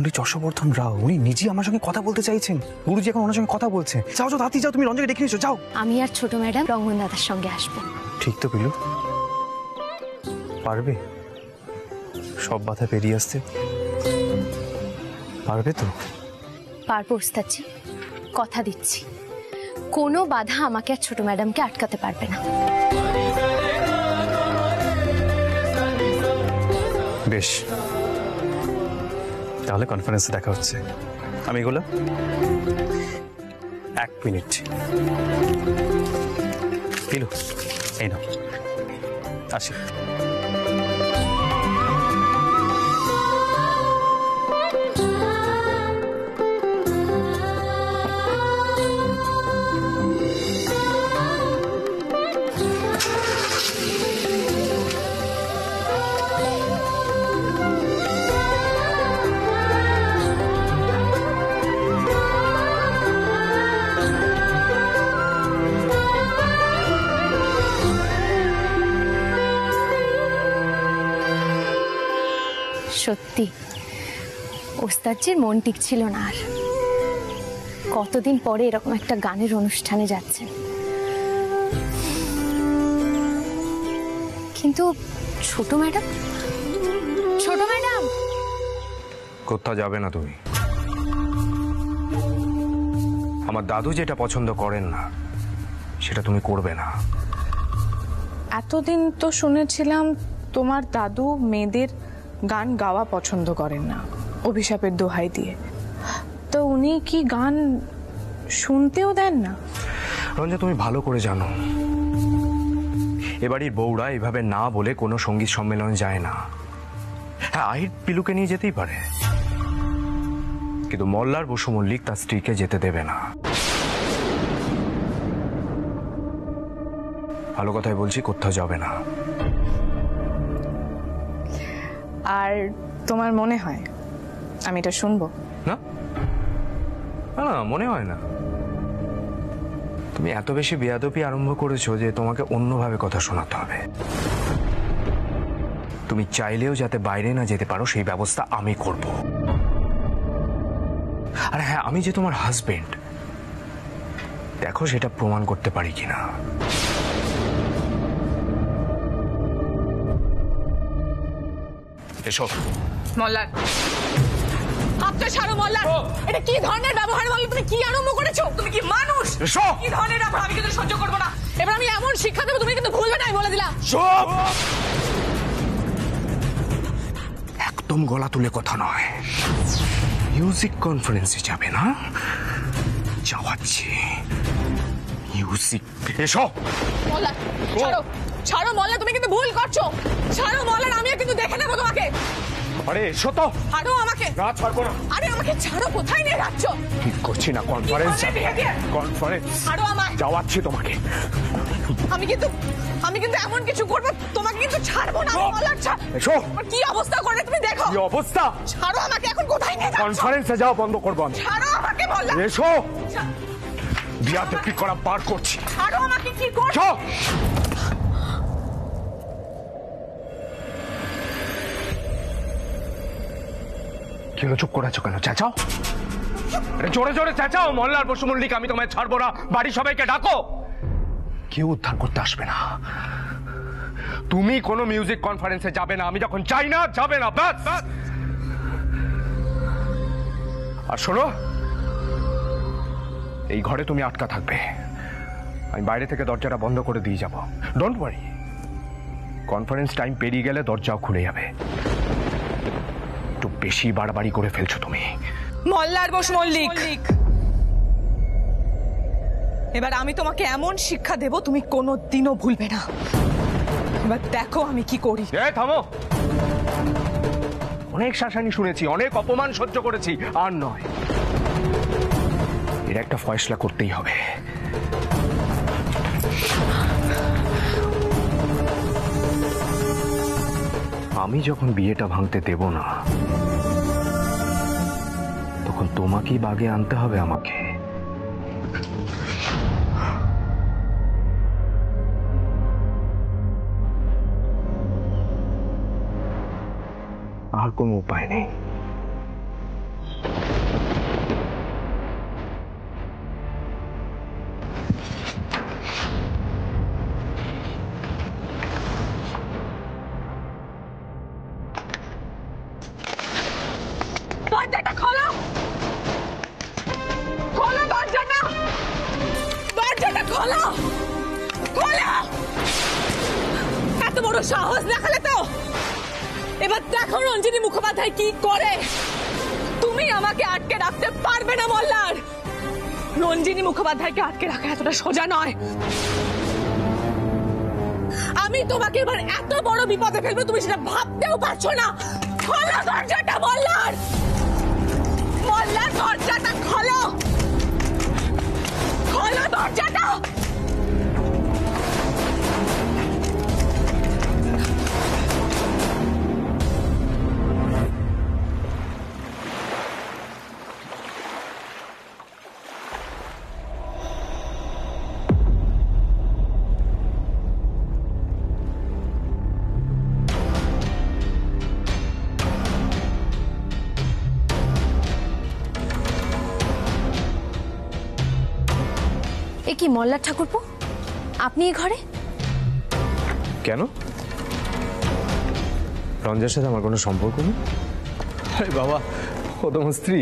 পণ্ডিত যশবর্ধন রাও উনি নিজেই আমার সঙ্গে কথা বলতে চাইছেন। গুরুজি এখন ওনার সঙ্গে কথা বলছে। যাও যাও তাড়াতাড়ি যাও, তুমি রঞ্জনকে ডেকে নিয়েছো, যাও। আমি আর ছোট ম্যাডাম রঙ্গন দাদার সঙ্গে আসবো। ঠিক তো পিলু? পারবে সব বাধা পেরিয়ে আসতে? পারবে তো? পারবো ওস্তাদজি, কথা দিচ্ছি কোনো বাধা আমাকে আর ছোট ম্যাডামকে আটকাতে পারবে না। বেশ, তাহলে কনফারেন্সে দেখা হচ্ছে। আমি এগুলো 1 মিনিট। পিলু এই নাও, আসি। সত্যি ওস্তাদজির মন টিকছিল না আর। কতদিন পরে এরকম একটা গানের অনুষ্ঠানে যাচ্ছেন, কিন্তু ছোট ম্যাডাম কোথাও যাবে না তুমি। আমার দাদু যেটা পছন্দ করেন না সেটা তুমি করবে না। এতদিন তো শুনেছিলাম তোমার দাদু মেয়েদের গান গাওয়া পছন্দ করেন না, অভিশাপের দোহাই দিয়ে। তো উনি কি গান শুনতেও দেন না? রঞ্জা, তুমি ভালো করে জানো এবাড়ির বউরা এভাবে না বলে কোনো সঙ্গীত সম্মেলনে যায় না। হ্যাঁ, আহির পিলুকে নিয়ে যেতেই পারে, কিন্তু মল্লার বসু মল্লিক তার স্ত্রীকে যেতে দেবে না। ভালো কথাই বলছি, কোথাও যাবে না। আর তোমার মনে হয় আমি এটা শুনবো? না না, মনে হয় না। তুমি এত বেশি বেয়াদবি আরম্ভ করেছো যে তোমাকে অন্যভাবে কথা শোনাতে হবে। তুমি চাইলেও যাতে বাইরে না যেতে পারো সেই ব্যবস্থা আমি করব। আর হ্যাঁ, আমি যে তোমার হাজবেন্ড, দেখো সেটা প্রমাণ করতে পারি কিনা। এসো। মল্লার, আপনার ছাড়ো মল্লার। এটা কি ধরনের ব্যবহার বলো? তুমি কি আরম্ভ করেছো? তুমি কি মানুষ? এসো। কি ধরনের ব্যবহার? আমি কিন্তু সহ্য করবো না। এবার আমি এমন শিক্ষা দেবো তুমি কিন্তু ভুলবে না, আমি বলে দিলাম। চুপ! একদম গলা তুলে কথা নয়। মিউজিক কনফারেন্সে যাবে না? যাওয়াচ্ছি মিউজিক। এসো। মল্লার ছাড়ো, ছাড়ো মল্লার, তুমি কিন্তু ভুল করছো। ছাড়ো মল্লার, আমিও কিন্তু দেখে নেবো তোমাকে। আরে এসো তো। ছাড়ো আমাকে। না, ছাড়বো না। আরে আমাকে ছাড়ো, কোথায় নিয়ে যাচ্ছ? ঠিক করছি না, কনফারেন্স। কনফারেন্স। ছাড়ো আমায়। যাওয়াচ্ছি তোমাকে। আমি কিন্তু এমন কিছু করবো, তোমাকে কিন্তু ছাড়বো না। মল্লার এসো। কি অবস্থা করে তুমি দেখো। কি অবস্থা? ছাড়ো আমাকে, এখন কোথায় নিয়ে যাচ্ছ? কনফারেন্সে যাও বন্ধ করবো আমি। ছাড়ো আমাকে মল্লার। এসো। বিয়াদবি করা পার করছি। ছাড়ো আমাকে। কি করছো? কি হলো, চুপ করে আছো কেন? চেঁচাও। আরে জোরে জোরে চেঁচাও। মল্লার বসু মল্লিক, আমি তোমায় ছাড়বো না। বাড়ি সবাইকে ডাকো। কেউ উদ্ধার করতে আসবে না। তুমি কোনো মিউজিক কনফারেন্সে যাবে না। আমি যখন চাই না, যাবে না, ব্যাস। আর শোনো, এই ঘরে তুমি আটকা থাকবে। আমি বাইরে থেকে দরজাটা বন্ধ করে দিয়ে যাব। ডোন্ট ওয়ারি, কনফারেন্স টাইম পেরিয়ে গেলে দরজাও খুলে যাবে। একটু বেশি বাড়াবাড়ি করে ফেলছো তুমি। মল্লার বসু মল্লিক, এবার আমি তোমাকে এমন শিক্ষা দেব তুমি কোনোদিনও ভুলবে না। এবার দেখো আমি কি করি। থামো। অনেক শাসানি শুনেছি, অনেক অপমান সহ্য করেছি, আর নয়। এর একটা ফয়সলা করতেই হবে। আমি যখন বিয়েটা ভাঙতে দেব না, তখন তোমাকেই বাগে আনতে হবে আমাকে। আর কোনো উপায় নেই। সাহস দেখালে তো। এবার দেখো রঞ্জিনী মুখোপাধ্যায় কি করে। তুমি আমাকে আটকে রাখতে পারবে না মল্লার। রঞ্জিনী মুখোপাধ্যায়কে আটকে রাখা এতটা সোজা নয়। আমি তোমাকে এবার এত বড় বিপদে ফেলবো তুমি সেটা ভাবতেও পারছো না। খোলো দরজাটা মল্লার, মল্লার দরজাটা খোলো, খোলো দরজাটা। এ কি মল্লার ঠাকুরপো, আপনি এই ঘরে? কেন? রঞ্জার সাথে আমার কোনো সম্পর্ক নেই। আরে বাবা, ও তোমার স্ত্রী।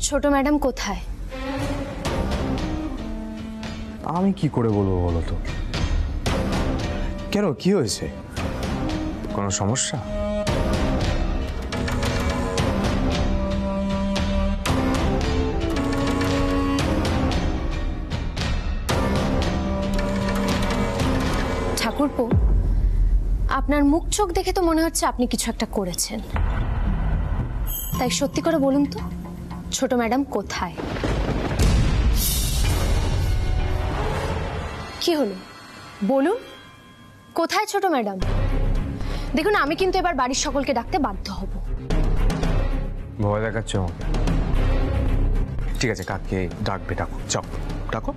ছোট ম্যাডাম কোথায়? আমি কি করে বলবো বলো তো? কেন, কি হয়েছে? কোনো সমস্যা? ঠাকুরপো, আপনার মুখ চোখ দেখে তো মনে হচ্ছে আপনি কিছু একটা করেছেন। তাই সত্যি করে বলুন তো, ছোট ম্যাডাম কোথায়? কি হলো বলুন, কোথায় ছোট ম্যাডাম? দেখুন, আমি কিন্তু এবার বাড়ির সকলকে ডাকতে বাধ্য হব। ভয় দেখাচ্ছ আমাকে? ঠিক আছে, কাকে ডাকবে ডাকো, যাও ডাকো।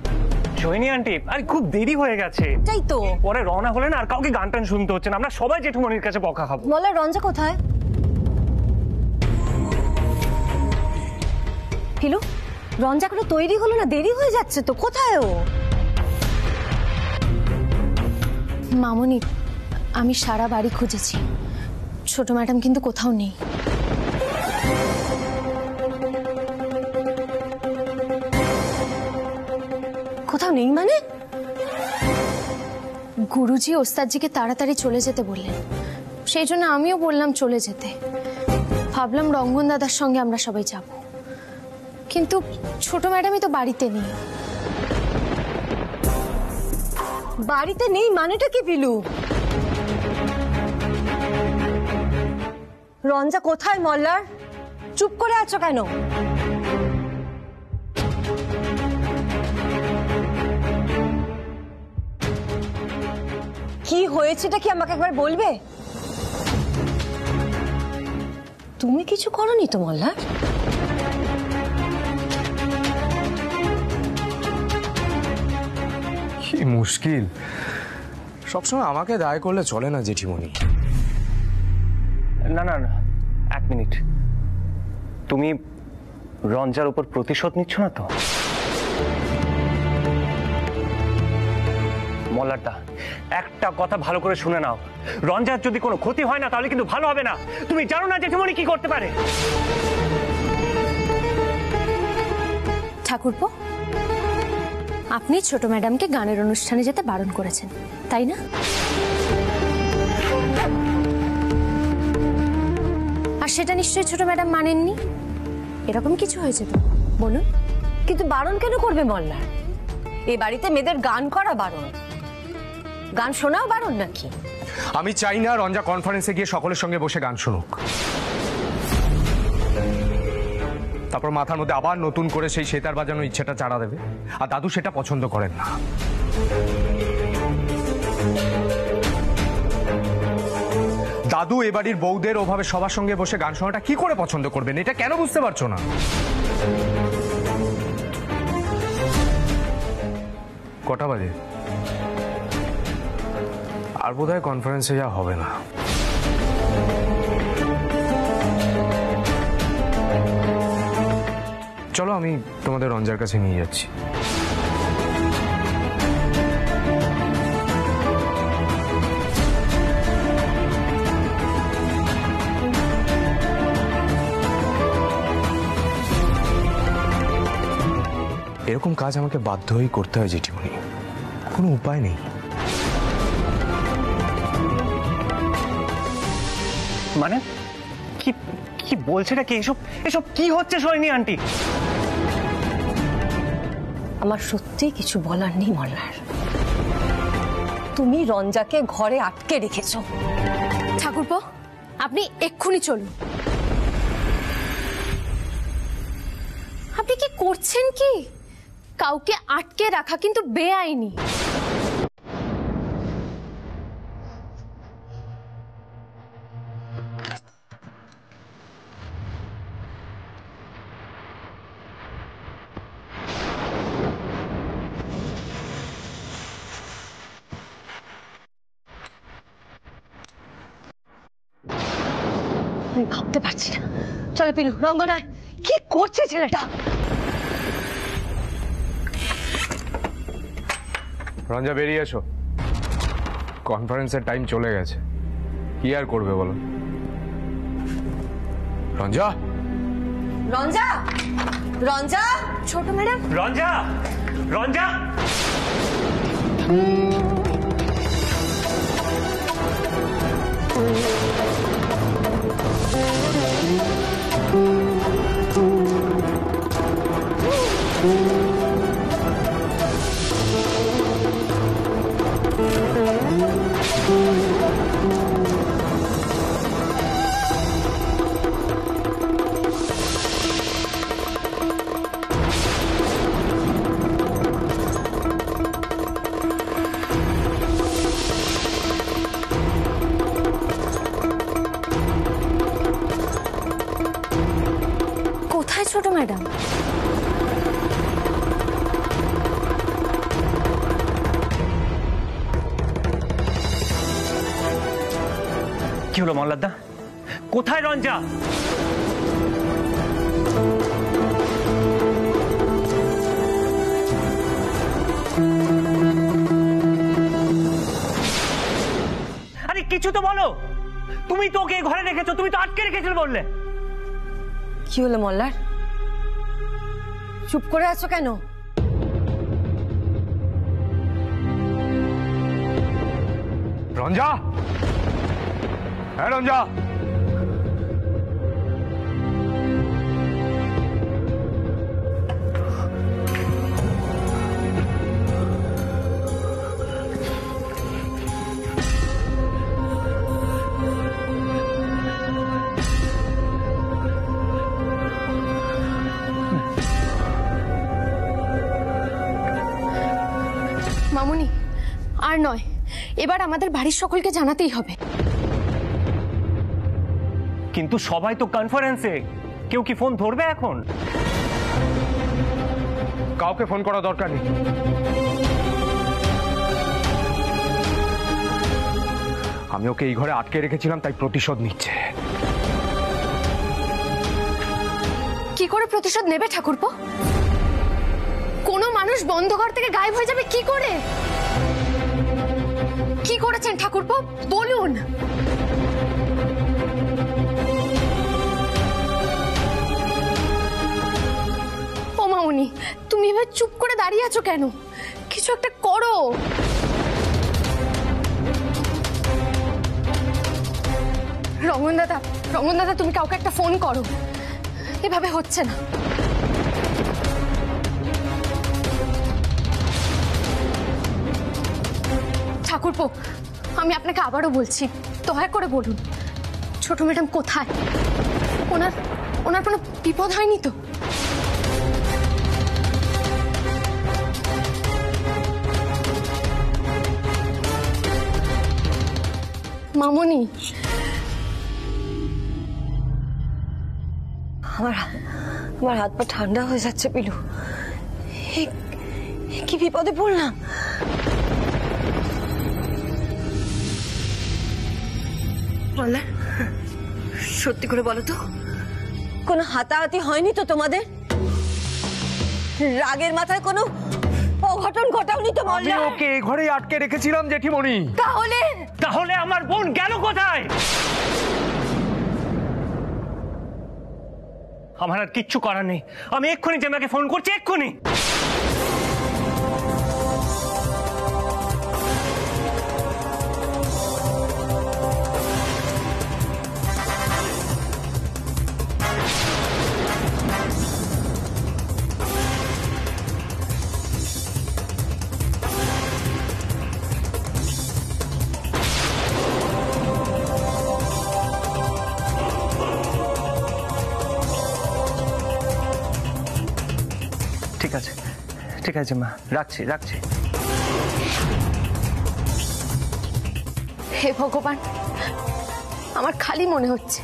সোহিনী আন্টি, আরে খুব দেরি হয়ে গেছে। তাই তো, পরে রওনা হলেন আর কাউকে গান টান শুনতে হচ্ছে না। আমরা সবাই জেঠুমনির কাছে বকা খাবো। মল্লার রঞ্জা কোথায়? ফিলু, রঞ্জা কোনো তৈরি হলো না, দেরি হয়ে যাচ্ছে তো। কোথায় ও? মামনি, আমি সারা বাড়ি খুঁজেছি, ছোট ম্যাডাম কিন্তু কোথাও নেই। কোথাও নেই মানে? গুরুজি ওস্তাদজিকে তাড়াতাড়ি চলে যেতে বললেন, সেই জন্য আমিও বললাম চলে যেতে। ভাবলাম রঙ্গন দাদার সঙ্গে আমরা সবাই যাব, কিন্তু ছোট ম্যাডামই তো বাড়িতে নেই। বাড়িতে নেই মানেটা কি ফিলু? রঞ্জা কোথায় মল্লার? চুপ করে আছো কেন? কি হয়েছেটা কি আমাকে একবার বলবে? তুমি কিছু করনি তো মল্লার? কি মুশকিল, সবসময় আমাকে দায় করলে চলে না জেঠিমণি। না না না, এক মিনিট। তুমি রঞ্জার উপর প্রতিশোধ নিচ্ছ না তো? মল্লারদা, একটা কথা ভালো করে শুনে নাও। রঞ্জার যদি কোনো ক্ষতি হয় না তাহলে কিন্তু ভালো হবে না। তুমি জানো না জেঠিমণি কি করতে পারে? ঠাকুরপো, আপনি ছোট ম্যাডামকে গানের অনুষ্ঠানে যেতে বারণ করেছেন, তাই না? আর সেটা নিশ্চয়ই ছোট ম্যাডাম মানেননি। এরকম কিছু হয়েছে তো বলুন। কিন্তু বারণ কেন করবে মল্লার? এই বাড়িতে মেয়েদের গান করা বারণ, গান শোনাও বারণ নাকি? আমি চাই না রঞ্জা কনফারেন্সে গিয়ে সকলের সঙ্গে বসে গান শুনুক, তারপর মাথার মধ্যে আবার নতুন করে সেই সেতার বাজানোর ইচ্ছেটা চাড়া দেবে। আর দাদু সেটা পছন্দ করেন না। দাদু এ বাড়ির বউদের ওভাবে সবার সঙ্গে বসে গান শোনাটা কি করে পছন্দ করবেন? এটা কেন বুঝতে পারছো না? কটা বাজে? আর বোধহয় কনফারেন্সে যা হবে না। চলো, আমি তোমাদের রঞ্জার কাছে নিয়ে যাচ্ছি। এরকম কাজ আমাকে বাধ্য হয়েই করতে হয় জেঠিমণি, কোনো উপায় নেই। মানে কি কি বলছে নাকি? এসব এসব কি হচ্ছে সোহিনী আন্টি? আমার সত্যি কিছু বলার নেই মল্লার। তুমি রঞ্জাকে ঘরে আটকে রেখেছো। ঠাকুরপো, আপনি এক্ষুনি চলুন। আপনি কি করছেন কি? কাউকে আটকে রাখা কিন্তু বেআইনি। আমি ভাবতে পারছি না। চলে পিলু, রঙ্গনায় কি করছে ছেলেটা? রঞ্জা বেরিয়ে এসো, কনফারেন্সের টাইম চলে গেছে। কি আর করবে বলো? রঞ্জা, রঞ্জা, রঞ্জা, ছোট ম্যাডাম। রঞ্জা, রঞ্জা, কোথায় ছোট ম্যাডাম? কি হলো মল্লারদা? কোথায় রঞ্জা? আরে কিছু তো বলো। তুমি তো ওকে ঘরে রেখেছো, তুমি তো আটকে রেখেছিলে বললে। কি হলো মল্লার? চুপ করে আছো কেন? রঞ্জা, হ্যাঁ রঞ্জা, মামুনি, আর নয়, এবার আমাদের বাড়ির সকলকে জানাতেই হবে। কিন্তু সবাই তো কনফারেন্সে, কেউ কি ফোন ধরবে এখন? কাউকে ফোন করা দরকার নেই। আমি ওকে এই ঘরে আটকে রেখেছিলাম, তাই প্রতিশোধ নিচ্ছে। কি করে প্রতিশোধ নেবে ঠাকুরপো? কোনো মানুষ বন্ধ ঘর থেকে গায়েব হয়ে যাবে কি করে? কি করেছেন ঠাকুরপো বলুন। ও মামুনি, তুমি এবার চুপ করে দাঁড়িয়ে আছো কেন? কিছু একটা করো। রঙ্গন দাদা, রঙ্গন দাদা, তুমি কাউকে একটা ফোন করো। এভাবে হচ্ছে না। ঠাকুরপো, আমি আপনাকে আবারও বলছি, দয়া করে বলুন ছোট ম্যাডাম কোথায়? ওনার ওনার কোনো বিপদ হয়নি তো? মামুনি, আমার আমার হাত পা ঠান্ডা হয়ে যাচ্ছে পিলু। কি বিপদে পড়লাম। মল্লার, সত্যি করে বলো তো, কোনো হাতাহাতি হয়নি তো তোমাদের? রাগের মাথায় কোনো অঘটন ঘটাওনি তো? আমি মল্লার, ওকে এই ঘরেই আটকে রেখেছিলাম জেঠিমণি। তাহলে তাহলে আমার বোন গেল কোথায়? আমার আর কিচ্ছু করার নেই। আমি এক্ষুনি জেমাকে ফোন করছি, এক্ষুনি। ঠিক আছে ঠিক আছে মা, রাখছি রাখছি। হে ভগবান, আমার খালি মনে হচ্ছে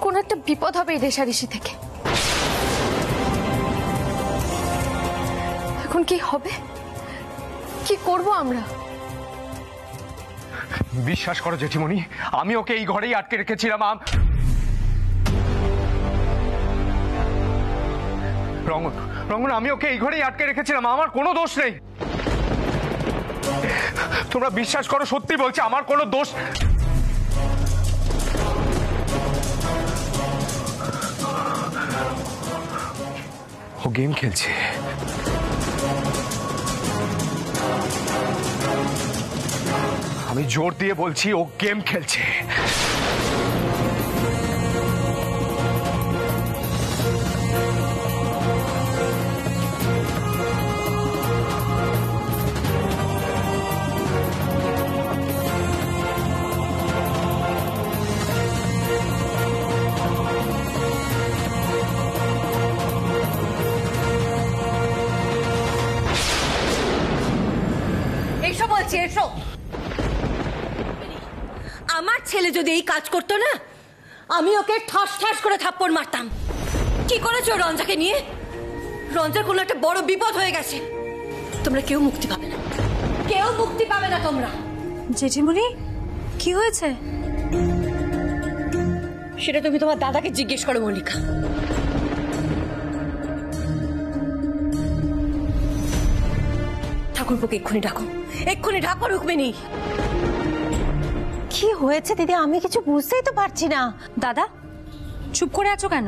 কোন একটা বিপদ হবে এই রেশারেশি থেকে। এখন কি হবে, কি করব আমরা? বিশ্বাস করো জেঠিমণি, আমি ওকে এই ঘরেই আটকে রেখেছিলাম। রঙ্গন, রঙ্গন, আমি ওকে এই ঘরেই আটকে রেখেছিলাম, আমার কোনো দোষ নেই। তোমরা বিশ্বাস করো, সত্যি বলছি, আমার কোনো দোষ। ও গেম খেলছে। আমি জোর দিয়ে বলছি, ও গেম খেলছে। এসো বলছি, এসো। আমার ছেলে যদি এই কাজ করতো না, আমি ওকে ঠাস ঠাস করে থাপ্পড় মারতাম। কি করেছো রঞ্জাকে নিয়ে? রঞ্জার কোনো একটা বড় বিপদ হয়ে গেছে। তোমরা কেউ মুক্তি পাবে না, কেউ মুক্তি পাবে না তোমরা। জেঠিমণি, কি হয়েছে? সেটা তুমি তোমার দাদাকে জিজ্ঞেস করো মল্লিকা। ঠাকুরপোকে এক্ষুনি ডাকো, এক্ষুনি ডাকো রুক্মিণী। কি হয়েছে দিদি? আমি কিছু বুঝতেই তো পারছি না। দাদা, চুপ করে আছো কেন?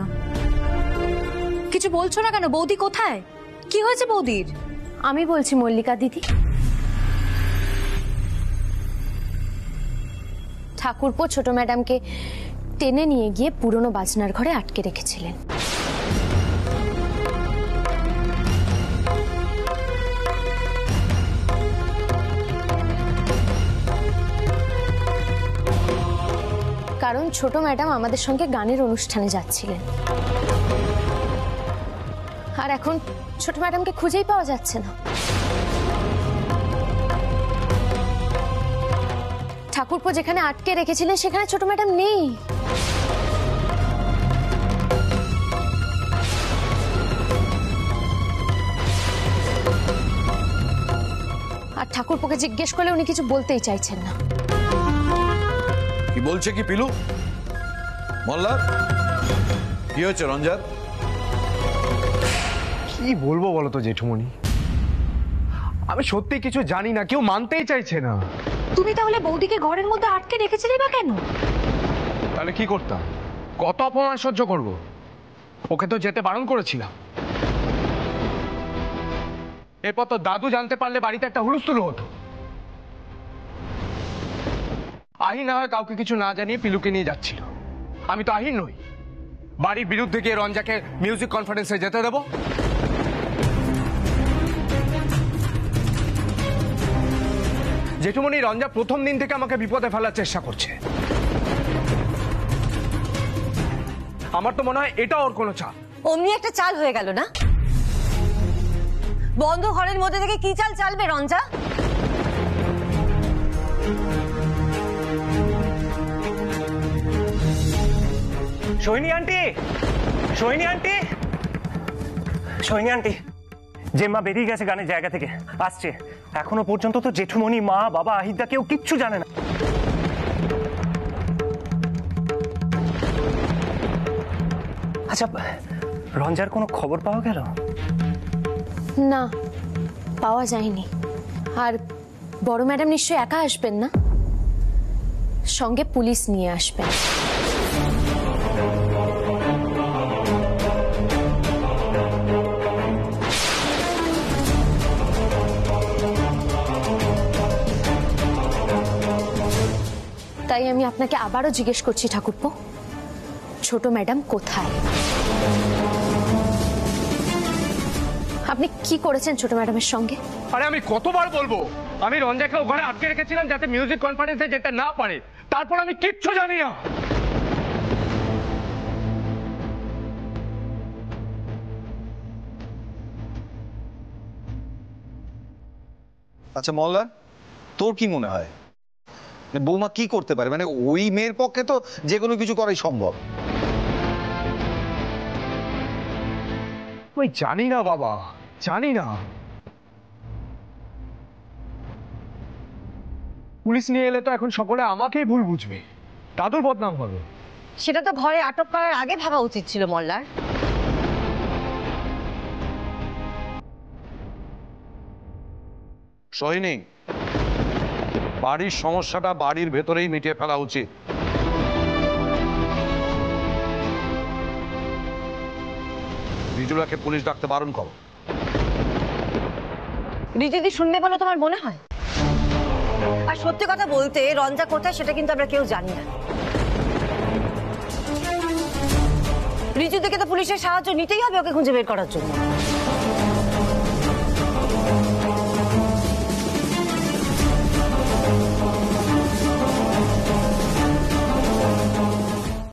কিছু বলছো না কেন? বৌদি কোথায়? কি হয়েছে বৌদির? আমি বলছি মল্লিকা দিদি, ঠাকুরপো ছোট ম্যাডামকে টেনে নিয়ে গিয়ে পুরনো বাজনার ঘরে আটকে রেখেছিলেন। কারণ ছোট ম্যাডাম আমাদের সঙ্গে গানের অনুষ্ঠানে যাচ্ছিলেন, আর এখন ছোট ম্যাডামকে খুঁজেই পাওয়া যাচ্ছে না। ঠাকুরপো যেখানে আটকে রেখেছিলেন সেখানে ছোট ম্যাডাম নেই। আর ঠাকুরপোকে জিজ্ঞেস করলে উনি কিছু বলতেই চাইছেন না। কি বলছে কি পিলু? মল্লার কি হয়েছে রঞ্জার? কি বলবো বলো তো জেঠুমণি, আমি সত্যি কিছু জানি না, কেউ মানতেই চাইছে না। তুমি তাহলে বৌদিকে ঘরের মধ্যে আটকে রেখেছিলে বা কেন? তাহলে কি করতাম? কত অপমান সহ্য করব? ওকে তো যেতে বারণ করেছিলাম। এরপর তো দাদু জানতে পারলে বাড়িতে একটা হুলস্থুল হতো। আহির না হয় কাউকে কিছু না জানিয়ে পিলুকে নিয়ে যাচ্ছিল, আমি তো আহির নই। বাড়ির বিরুদ্ধে গিয়ে রঞ্জাকে মিউজিক কনফারেন্সে যেতে দেবো? জেঠুমণি, রঞ্জা প্রথম দিন থেকে আমাকে বিপদে ফেলার চেষ্টা করছে। আমার তো মনে হয় এটা ওর কোনো চাল। অমনি একটা চাল হয়ে গেল না? বন্ধ ঘরের মধ্যে থেকে কি চাল চালবে রঞ্জা? Sohini aunty, Sohini aunty, Sohini aunty, যে মা বেরিয়ে গেছে গানের জায়গা থেকে, আসছে। এখনো পর্যন্ত তো জেঠুমণি, মা, বাবা, আহিদা কেউ কিচ্ছু জানে না। আচ্ছা, রঞ্জার কোনো খবর পাওয়া গেল? না, পাওয়া যায়নি। আর বড় ম্যাডাম নিশ্চয়ই একা আসবেন না, সঙ্গে পুলিশ নিয়ে আসবেন। তাই আমি আপনাকে আবারও জিজ্ঞেস করছি ঠাকুরপো, ছোট ম্যাডাম কোথায়? আপনি কি করেছেন ছোট ম্যাডামের সঙ্গে? আরে আমি কতবার বলবো, আমি রঞ্জাকে ওখানে আটকে রেখেছিলাম যাতে মিউজিক কনফারেন্সে যেতে না পারে। তারপর আমি কিচ্ছু জানি না। আচ্ছা মল্লার, তোর কি মনে হয় বৌমা কি করতে পারে? মানে ওই মেয়ের পক্ষে তো যে কোনো কিছু করাই সম্ভব। ওই জানি না বাবা, জানি না। পুলিশ নিয়ে এলে তো এখন সকলে আমাকেই ভুল বুঝবে, দাদুর বদনাম হবে। সেটা তো ঘরে আটক করার আগে ভাবা উচিত ছিল মল্লার। সোহিনী, বাড়ির সমস্যাটা বাড়ির ভেতরেই মিটিয়ে ফেলা উচিত। রিজুলাকে পুলিশ ডাকতে বারণ করো। রিজুদি শুনবে বলে তোমার মনে হয়? আর সত্যি কথা বলতে রঞ্জা কোথায় সেটা কিন্তু আমরা কেউ জানি না। রিজু থেকে তো পুলিশের সাহায্য নিতেই হবে ওকে খুঁজে বের করার জন্য।